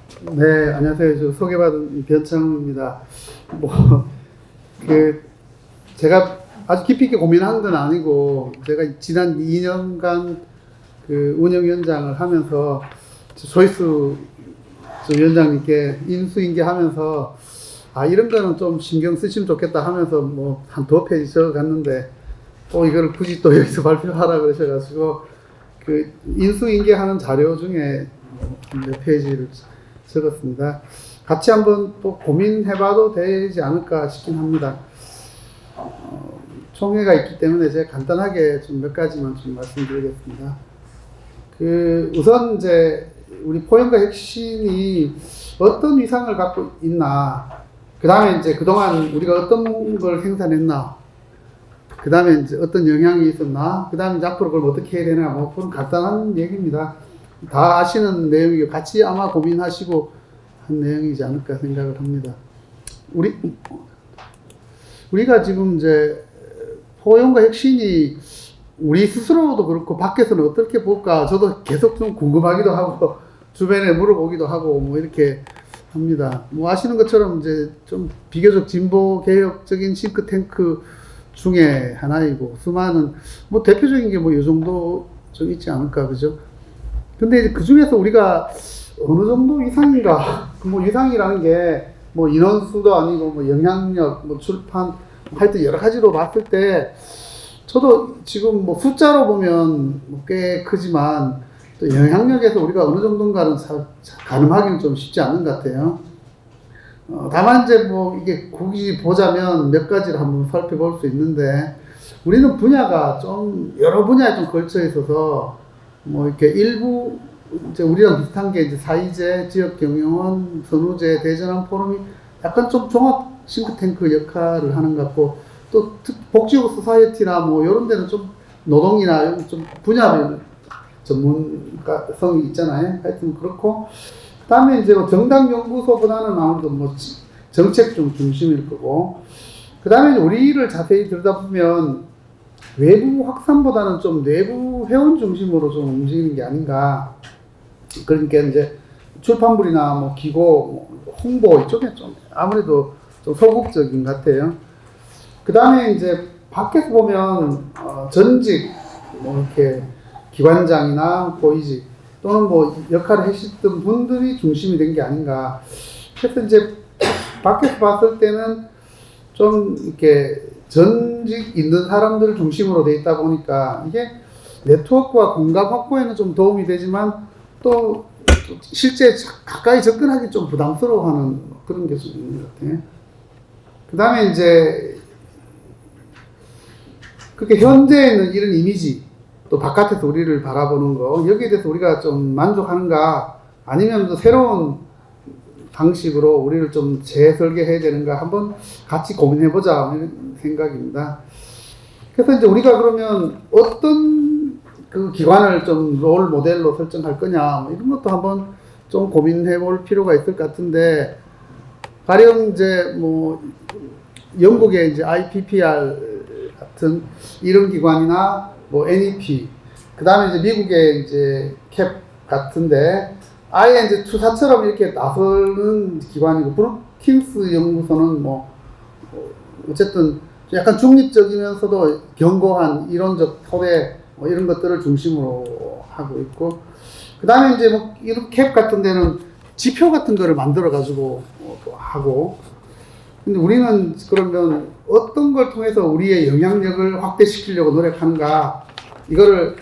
네, 안녕하세요. 저 소개받은 변창입니다. 뭐, 제가 아주 깊이 있게 고민한 건 아니고, 제가 지난 2년간 운영위원장을 하면서, 조이스 위원장님께 인수인계하면서, 이런 거는 좀 신경 쓰시면 좋겠다 하면서, 한 2페이지 적어갔는데, 또 이걸 굳이 또 여기서 발표하라 그러셔가지고, 인수인계하는 자료 중에 몇 페이지를 적었습니다. 같이 한번 또 고민해봐도 되지 않을까 싶긴 합니다. 총회가 있기 때문에 제가 간단하게 좀 몇 가지만 좀 말씀드리겠습니다. 우선 이제 우리 포용과 혁신이 어떤 위상을 갖고 있나, 그 다음에 이제 그동안 우리가 어떤 걸 생산했나, 그 다음에 이제 어떤 영향이 있었나, 그 다음에 이제 앞으로 그걸 어떻게 해야 되나, 그런 간단한 얘기입니다. 다 아시는 내용이고 같이 아마 고민하시고 한 내용이지 않을까 생각을 합니다. 우리가 지금 이제 포용과 혁신이 우리 스스로도 그렇고 밖에서는 어떻게 볼까 저도 계속 좀 궁금하기도 하고 주변에 물어보기도 하고 이렇게 합니다. 아시는 것처럼 이제 좀 비교적 진보 개혁적인 싱크탱크 중에 하나이고 수많은 대표적인 게 이 정도 좀 있지 않을까, 그죠? 근데 이제 그 중에서 우리가 어느 정도 이상인가, 이상이라는 게 인원수도 아니고 영향력, 출판, 하여튼 여러 가지로 봤을 때 저도 지금 숫자로 보면 꽤 크지만 또 영향력에서 우리가 어느 정도인가는 가늠하기는 좀 쉽지 않은 것 같아요. 다만 이제 이게 굳이 보자면 몇 가지를 한번 살펴볼 수 있는데 우리는 분야가 좀 여러 분야에 좀 걸쳐 있어서 이렇게 일부 이제 우리랑 비슷한 게 이제 사이제, 지역경영원, 선후제, 대전환 포럼이 약간 좀 종합 싱크탱크 역할을 하는 것 같고 또 복지국 소사이어티나 이런 데는 좀 노동이나 좀 분야별 전문성이 있잖아요. 하여튼 그렇고 그 다음에 이제 정당 연구소보다는 아무래도 정책 좀 중심일 거고 그 다음에 우리를 자세히 들여다보면 외부 확산보다는 좀 내부 회원 중심으로 좀 움직이는 게 아닌가. 그러니까 이제 출판물이나 기고, 홍보 이쪽에 좀 아무래도 좀 소극적인 것 같아요. 그 다음에 이제 밖에서 보면 전직 이렇게 기관장이나 고위직 또는 역할을 하셨던 분들이 중심이 된 게 아닌가. 그래서 이제 밖에서 봤을 때는 좀 이렇게 전직 있는 사람들 중심으로 돼 있다 보니까 이게 네트워크와 공감 확보에는 좀 도움이 되지만 또 실제 가까이 접근하기 좀 부담스러워하는 그런 게 좀 있는 것 같아요. 그 다음에 이제 그렇게 현재에는 이런 이미지 또 바깥에서 우리를 바라보는 거 여기에 대해서 우리가 좀 만족하는가 아니면 또 새로운 방식으로 우리를 좀 재설계해야 되는가 한번 같이 고민해보자 이런 생각입니다. 그래서 이제 우리가 그러면 어떤 기관을 좀 롤 모델로 설정할 거냐 이런 것도 한번 좀 고민해볼 필요가 있을 것 같은데 가령 이제 영국의 이제 IPPR 같은 이런 기관이나 NEP 그 다음에 이제 미국의 이제 캡 같은데 아예 이제 투사처럼 이렇게 나서는 기관이고 브루킹스 연구소는 어쨌든 약간 중립적이면서도 견고한 이론적 토대 이런 것들을 중심으로 하고 있고 그 다음에 이제 이런 캡 같은 데는 지표 같은 거를 만들어 가지고 하고 근데 우리는 그러면 어떤 걸 통해서 우리의 영향력을 확대시키려고 노력하는가 이거를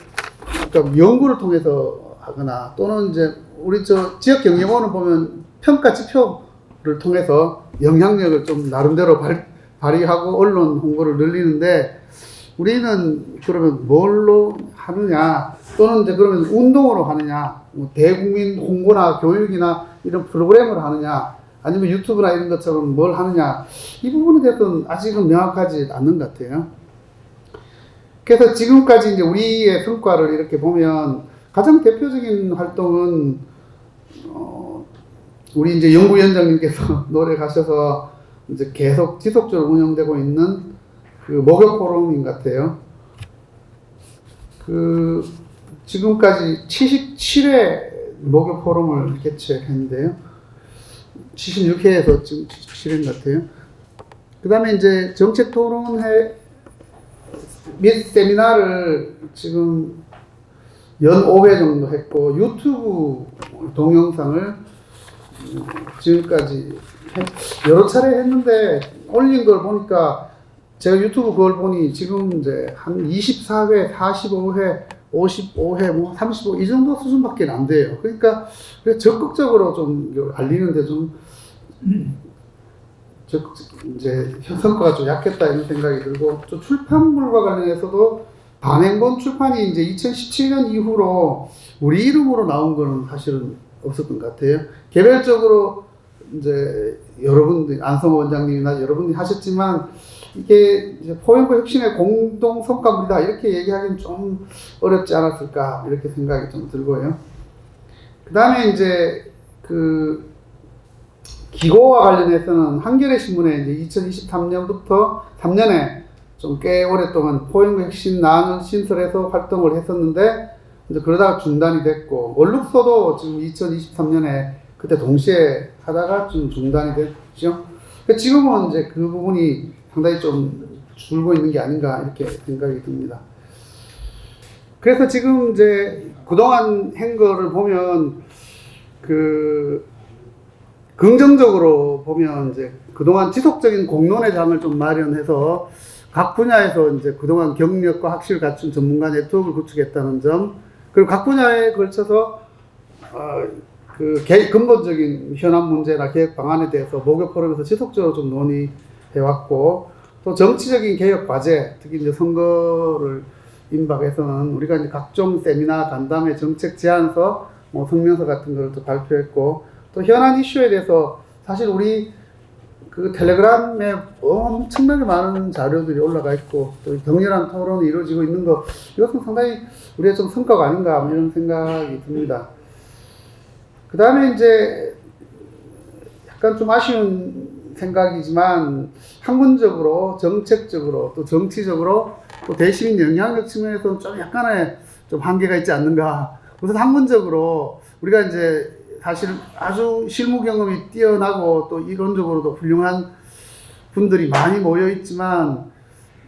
그러니까 연구를 통해서 하거나 또는 이제 우리 지역 경영원을 보면 평가 지표를 통해서 영향력을 좀 나름대로 발휘하고 언론 홍보를 늘리는데 우리는 그러면 뭘로 하느냐 또는 이제 그러면 운동으로 하느냐 대국민 홍보나 교육이나 이런 프로그램을 하느냐 아니면 유튜브나 이런 것처럼 뭘 하느냐 이 부분에 대해서는 아직은 명확하지 않는 것 같아요. 그래서 지금까지 이제 우리의 성과를 이렇게 보면 가장 대표적인 활동은 우리 이제 연구위원장님께서 노력하셔서 이제 계속 지속적으로 운영되고 있는 목욕 포럼인 것 같아요. 지금까지 77회 목욕 포럼을 개최했는데요. 76회에서 지금 실행 같아요. 그 다음에 이제 정책 토론회 및 세미나를 지금 연 5회 정도 했고, 유튜브 동영상을 지금까지 여러 차례 했는데, 올린 걸 보니까, 제가 유튜브 그걸 보니 지금 이제 한 24회, 45회, 55회, 뭐 35, 이 정도 수준밖에 안 돼요. 그러니까 적극적으로 좀 알리는데 좀, 이제 성과가 좀 약했다 이런 생각이 들고, 또 출판물과 관련해서도 단행본 출판이 이제 2017년 이후로 우리 이름으로 나온 거는 사실은 없었던 것 같아요. 개별적으로 이제 여러분들, 안성호 원장님이나 여러분들이 하셨지만, 이게 이제 포용과 혁신의 공동 성과물이다 이렇게 얘기하기는 좀 어렵지 않았을까 이렇게 생각이 좀 들고요. 그 다음에 이제 그 기고와 관련해서는 한겨레 신문에 이제 2023년부터 3년에 좀 꽤 오랫동안 포용과 혁신 나눔 신설해서 활동을 했었는데, 이제 그러다가 중단이 됐고, 원룩소도 지금 2023년에 그때 동시에 하다가 좀 중단이 됐죠. 지금은 이제 그 부분이 상당히 좀 줄고 있는 게 아닌가 이렇게 생각이 듭니다. 그래서 지금 이제 그동안 한 거를 보면 그 긍정적으로 보면 이제 그동안 지속적인 공론의 장을 좀 마련해서 각 분야에서 이제 그동안 경력과 학식을 갖춘 전문가 네트워크를 구축했다는 점, 그리고 각 분야에 걸쳐서 그 근본적인 현안 문제나 개혁 방안에 대해서 목요 포럼에서 지속적으로 좀 논의해왔고, 또 정치적인 개혁 과제, 특히 이제 선거를 임박해서는 우리가 이제 각종 세미나, 간담회, 정책 제안서, 뭐 성명서 같은 걸 또 발표했고, 또 현안 이슈에 대해서 사실 우리 그 텔레그램에 엄청나게 많은 자료들이 올라가 있고, 또 격렬한 토론이 이루어지고 있는 거, 이것은 상당히 우리의 좀 성과가 아닌가 이런 생각이 듭니다. 그 다음에 이제 약간 좀 아쉬운 생각이지만, 학문적으로, 정책적으로, 또 정치적으로, 또 대시민 영향력 측면에서는 좀 약간의 좀 한계가 있지 않는가. 우선 학문적으로 우리가 이제 사실 아주 실무 경험이 뛰어나고 또 이론적으로도 훌륭한 분들이 많이 모여 있지만,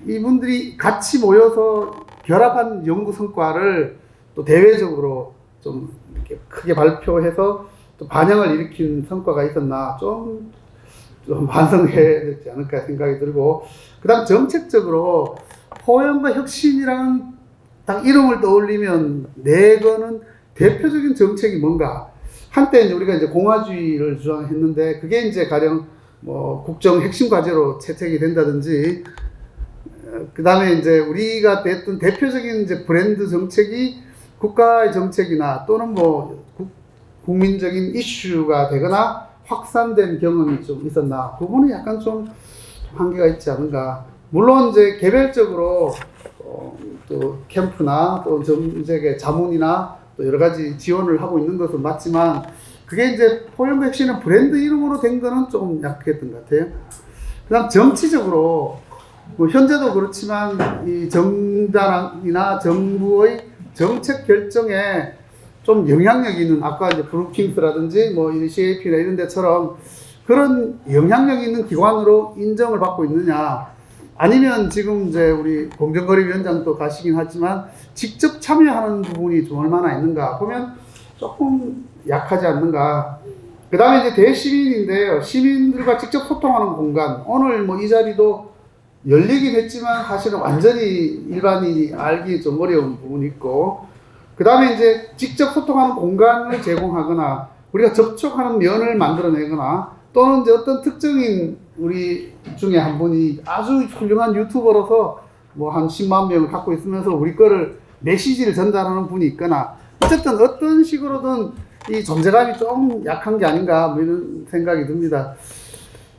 이분들이 같이 모여서 결합한 연구 성과를 또 대외적으로 좀 이렇게 크게 발표해서 또 반향을 일으킨 성과가 있었나 좀 반성해야 되지 않을까 생각이 들고, 그 다음 정책적으로 포용과 혁신이라는 딱 이름을 떠올리면 내거는 대표적인 정책이 뭔가. 한때 이제 우리가 이제 공화주의를 주장했는데, 그게 이제 가령 뭐 국정 핵심 과제로 채택이 된다든지, 그 다음에 이제 우리가 냈던 대표적인 이제 브랜드 정책이 국가의 정책이나 또는 뭐 국민적인 이슈가 되거나 확산된 경험이 좀 있었나. 그 부분이 약간 좀 한계가 있지 않은가. 물론 이제 개별적으로 또 캠프나 또 정책의 자문이나 또 여러 가지 지원을 하고 있는 것은 맞지만, 그게 이제 포용과 혁신은 브랜드 이름으로 된 거는 조금 약했던 것 같아요. 그 다음 정치적으로 뭐 현재도 그렇지만 이 정당이나 정부의 정책 결정에 좀 영향력 있는, 아까 이제 브루킹스라든지 뭐 CAP나 이런 데처럼 그런 영향력 있는 기관으로 인정을 받고 있느냐, 아니면 지금 이제 우리 공정거래위원장도 가시긴 하지만 직접 참여하는 부분이 좀 얼마나 있는가 보면 조금 약하지 않는가. 그 다음에 이제 대시민인데요. 시민들과 직접 소통하는 공간. 오늘 뭐 이 자리도 열리긴 했지만 사실은 완전히 일반인이 알기 좀 어려운 부분이 있고, 그 다음에 이제 직접 소통하는 공간을 제공하거나 우리가 접촉하는 면을 만들어내거나, 또는 이제 어떤 특정인 우리 중에 한 분이 아주 훌륭한 유튜버로서 뭐 한 10만 명을 갖고 있으면서 우리 거를 메시지를 전달하는 분이 있거나, 어쨌든 어떤 식으로든 이 존재감이 좀 약한 게 아닌가 뭐 이런 생각이 듭니다.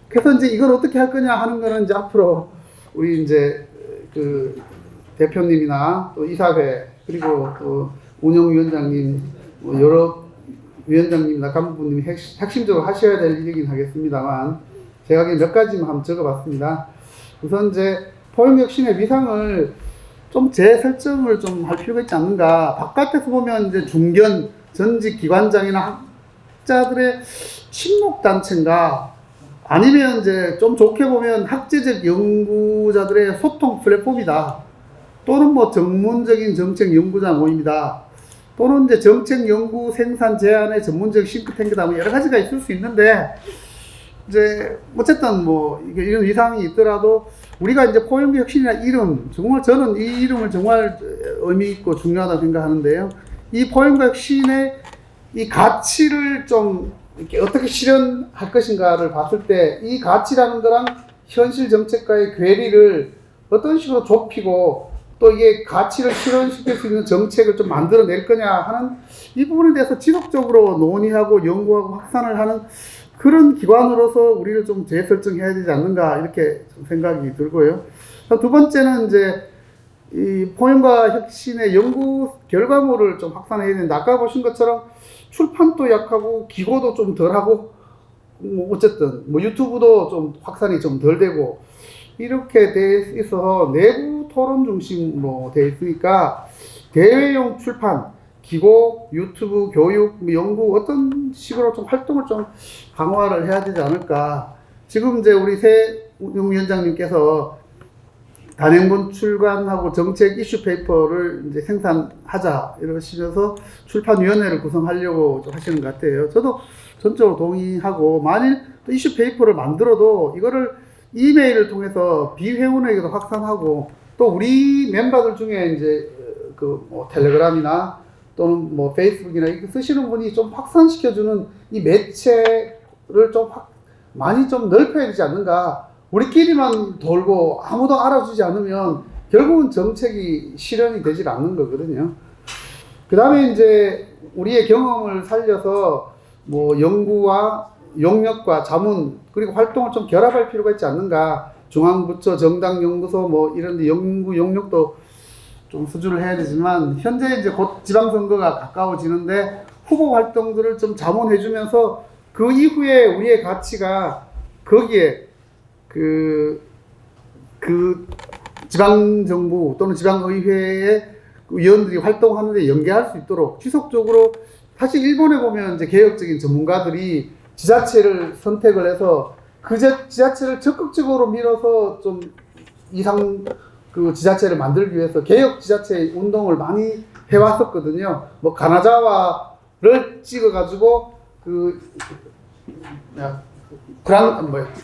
그래서 이제 이걸 어떻게 할 거냐 하는 거는 이제 앞으로 우리 이제 그 대표님이나 또 이사회, 그리고 또 운영위원장님, 뭐 여러 위원장님이나 간부님이 핵심적으로 하셔야 될 일이긴 하겠습니다만, 제가 몇 가지만 한번 적어봤습니다. 우선 이제 포용혁신의 위상을 좀 재설정을 좀 할 필요가 있지 않는가. 바깥에서 보면 이제 중견, 전직 기관장이나 학자들의 친목 단체인가, 아니면 이제 좀 좋게 보면 학제적 연구자들의 소통 플랫폼이다, 또는 뭐 전문적인 정책 연구자 모임이다, 또는 이제 정책 연구 생산 제안의 전문적 싱크탱크다, 뭐 여러 가지가 있을 수 있는데, 이제 어쨌든 뭐 이런 이상이 있더라도 우리가 이제 포용기 혁신이나 이름, 정말 저는 이 이름을 정말 의미 있고 중요하다고 생각하는데요. 이 포용기 혁신의 이 가치를 좀 이렇게 어떻게 실현할 것인가를 봤을 때, 이 가치라는 거랑 현실 정책과의 괴리를 어떤 식으로 좁히고 또 이게 가치를 실현시킬 수 있는 정책을 좀 만들어낼 거냐 하는 이 부분에 대해서 지속적으로 논의하고 연구하고 확산을 하는 그런 기관으로서 우리를 좀 재설정해야 되지 않는가, 이렇게 좀 생각이 들고요. 두 번째는 이제 이 포용과 혁신의 연구 결과물을 좀 확산해야 되는데, 아까 보신 것처럼 출판도 약하고 기고도 좀 덜하고 뭐 어쨌든 뭐 유튜브도 좀 확산이 좀 덜 되고 이렇게 돼 있어서 내부 토론 중심으로 돼 있으니까 대외용 출판, 기고, 유튜브, 교육, 연구 어떤 식으로 좀 활동을 좀 강화를 해야 되지 않을까. 지금 이제 우리 세웅 위원장님께서 단행본 출간하고 정책 이슈 페이퍼를 이제 생산하자 이러시면서 출판위원회를 구성하려고 좀 하시는 것 같아요. 저도 전적으로 동의하고, 만일 또 이슈 페이퍼를 만들어도 이거를 이메일을 통해서 비회원에게도 확산하고, 또 우리 멤버들 중에 이제 그 뭐 텔레그램이나 또는 뭐 페이스북이나 이렇게 쓰시는 분이 좀 확산시켜주는 이 매체를 좀 많이 좀 넓혀야 되지 않는가. 우리끼리만 돌고 아무도 알아주지 않으면 결국은 정책이 실현이 되질 않는 거거든요. 그 다음에 이제 우리의 경험을 살려서 뭐 연구와 용역과 자문 그리고 활동을 좀 결합할 필요가 있지 않는가. 중앙부처, 정당연구소 뭐 이런 데 연구 용역도 좀 수주를 해야 되지만, 현재 이제 곧 지방선거가 가까워지는데 후보 활동들을 좀 자문해주면서 그 이후에 우리의 가치가 거기에 그 지방정부 또는 지방의회의 위원들이 활동하는데 연계할 수 있도록 지속적으로, 사실 일본에 보면 이제 개혁적인 전문가들이 지자체를 선택을 해서 그 지자체를 적극적으로 밀어서 좀 그 지자체를 만들기 위해서 개혁 지자체 운동을 많이 해왔었거든요. 뭐 가나자와를 찍어가지고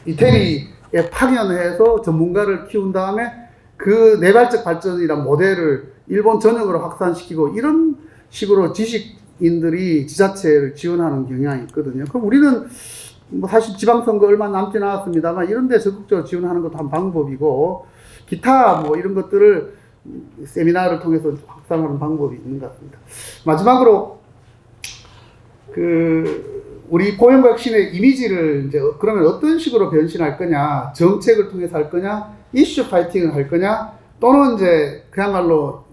이태리에 파견해서 전문가를 키운 다음에 그 내발적 발전이란 모델을 일본 전역으로 확산시키고, 이런 식으로 지식인들이 지자체를 지원하는 경향이 있거든요. 그럼 우리는 뭐 사실 지방선거 얼마 남지 않았습니다만 이런 데 적극적으로 지원하는 것도 한 방법이고, 기타 뭐 이런 것들을 세미나를 통해서 확산하는 방법이 있는 것 같습니다. 마지막으로 우리 포용과 혁신의 이미지를 이제 그러면 어떤 식으로 변신할 거냐, 정책을 통해서 할 거냐, 이슈 파이팅을 할 거냐, 또는 이제 그야말로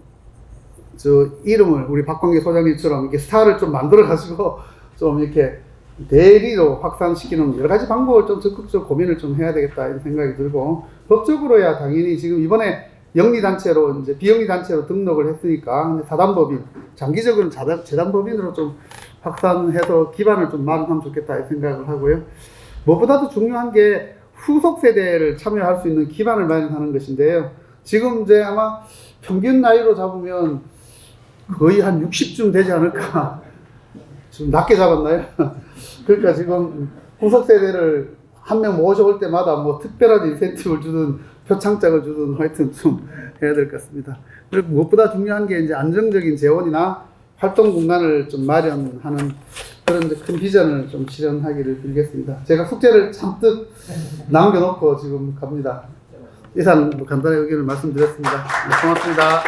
저 이름을 우리 박광계 소장님처럼 이렇게 스타를 좀 만들어 가지고 좀 이렇게 대리로 확산시키는 여러 가지 방법을 좀 적극적으로 고민을 좀 해야 되겠다 이런 생각이 들고, 법적으로야 당연히 지금 이번에 영리단체로 이제 비영리단체로 등록을 했으니까 사단법인, 장기적으로는 재단법인으로 좀 확산해서 기반을 좀 마련하면 좋겠다 이 생각을 하고요. 무엇보다도 중요한 게 후속 세대를 참여할 수 있는 기반을 마련하는 것인데요. 지금 이제 아마 평균 나이로 잡으면 거의 한 60쯤 되지 않을까. 좀 낮게 잡았나요? 그러니까 지금 후속 세대를 한 명 모셔올 때마다 뭐 특별한 인센티브를 주든 표창장을 주든 하여튼 좀 해야 될 것 같습니다. 그리고 무엇보다 중요한 게 이제 안정적인 재원이나 활동 공간을 좀 마련하는 그런 큰 비전을 좀 실현하기를 빌겠습니다. 제가 숙제를 잔뜩 남겨놓고 지금 갑니다. 이상 간단히 의견을 말씀드렸습니다. 네, 고맙습니다.